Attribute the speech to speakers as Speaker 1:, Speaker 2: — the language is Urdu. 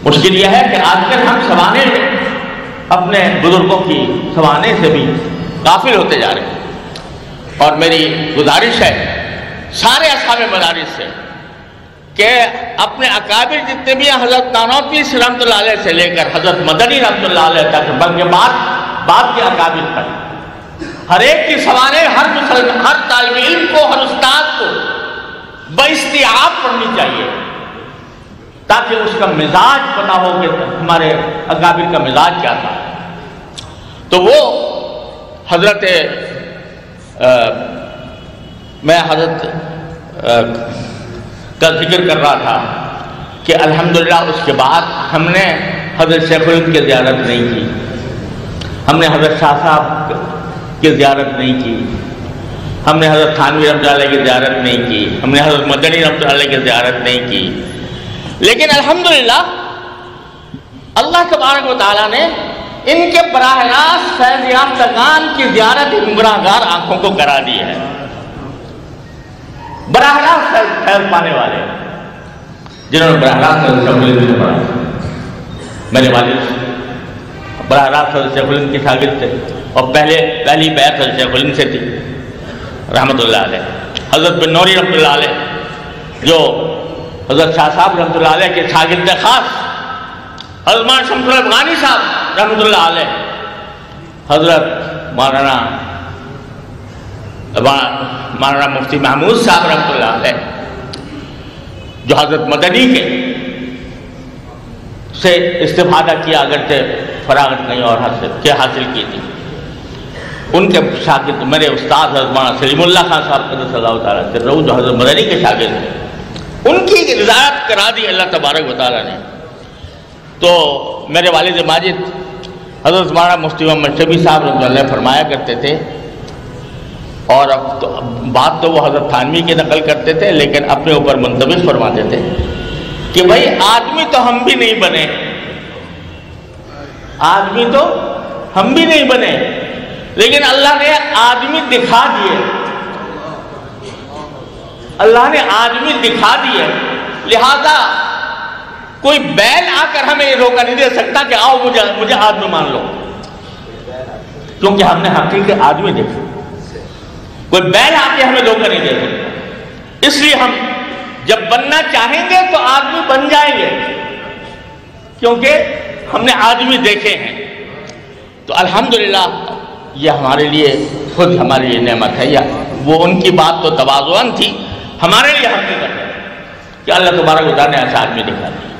Speaker 1: مشکل یہ ہے کہ آج کل ہم سوانے اپنے بزرگوں کی سوانے سے بھی غافل ہوتے جا رہے ہیں، اور میری گزارش ہے سارے اصحاب مدارس سے کہ اپنے اکابر جتنے بھی ہیں، حضرت نانوتوی رحمۃ اللہ علیہ سے لے کر حضرت مدنی رحمۃ اللہ علیہ تک، بلکہ بعد کے اکابر پر ہر ایک کی سوانے ہر مسلمان، ہر طالب علم کو، ہر استاد کو باستیعاب پڑھنی چاہیے، تاکہ اس کا مزاج پتا ہو کہ ہمارے اکابر کا مزاج کیا تھا۔ تو وہ حضرت میں حضرت کا ذکر کر رہا تھا کہ الحمدللہ اس کے بعد ہم نے حضرت شیخ الہند کی زیارت نہیں کی، ہم نے حضرت شاہ صاحب کی زیارت نہیں کی، ہم نے حضرت تھانوی رحمۃ اللہ علیہ کی زیارت نہیں کی، ہم نے حضرت مدنی رحمۃ اللہ علیہ کی زیارت نہیں کی، لیکن الحمدللہ اللہ تبارک و تعالیٰ نے ان کے براہ راست فیض یافتگان کی زیارت گمراہگار آنکھوں کو کرا دی ہے۔ براہ راست فیض پانے والے جنہوں نے براہ راست حضرت شیخ الہند سے پڑھا، میرے والد براہ راست حضرت شیخ الہند کے شاگرد تھے، اور پہلی بیعت حضرت شیخ الہند سے تھی رحمۃ اللہ علیہ۔ حضرت بن نوری رحمۃ اللہ علیہ جو حضرت شاہ صاحب رحمۃ اللہ علیہ کے شاگرد خاص، حضرت مولانا شمس الحق افغانی صاحب رحمۃ اللہ علیہ، حضرت مولانا مفتی محمود صاحب رحمۃ اللہ علیہ، جو حضرت مدنی سے استفادہ کیا، اگرچہ فراغت نہیں اور حاصل کی تھی، ان کے شاگرد میرے استاد حضرت مولانا سلیم اللہ خان صاحب قدس اللہ تعالیٰ سرہ، جو حضرت مدنی کے شاگرد ہیں، ان کی رضایت کرا دی اللہ تبارک و تعالیٰ نے۔ تو میرے والد ماجد حضرت مولانا مفتی محمد شفیع صاحب رحمۃ اللہ علیہ فرمایا کرتے تھے، اور بات تو وہ حضرت تھانوی کی نقل کرتے تھے لیکن اپنے اوپر منطبق فرماتے تھے کہ بھائی آدمی تو ہم بھی نہیں بنے، آدمی تو ہم بھی نہیں بنے، لیکن اللہ نے آدمی دکھا دیے، اللہ نے آدمی دکھا دیے، لہذا کوئی بیل آ کر ہمیں یہ روکا نہیں دے سکتا کہ آؤ مجھے آدمی مان لو، کیونکہ ہم نے حقیقی آدمی دیکھا، کوئی بیل آ کے ہمیں دھوکہ نہیں دے سکتا۔ اس لیے ہم جب بننا چاہیں گے تو آدمی بن جائیں گے، کیونکہ ہم نے آدمی دیکھے ہیں۔ تو الحمدللہ یہ ہمارے لیے خود ہمارے لیے نعمت ہے، یا وہ ان کی بات تو تواضعاً تھی، ہمارے لیے حقیقت ہے کہ اللہ تبارک و تعالیٰ نے ایسا آدمی دکھا دیا۔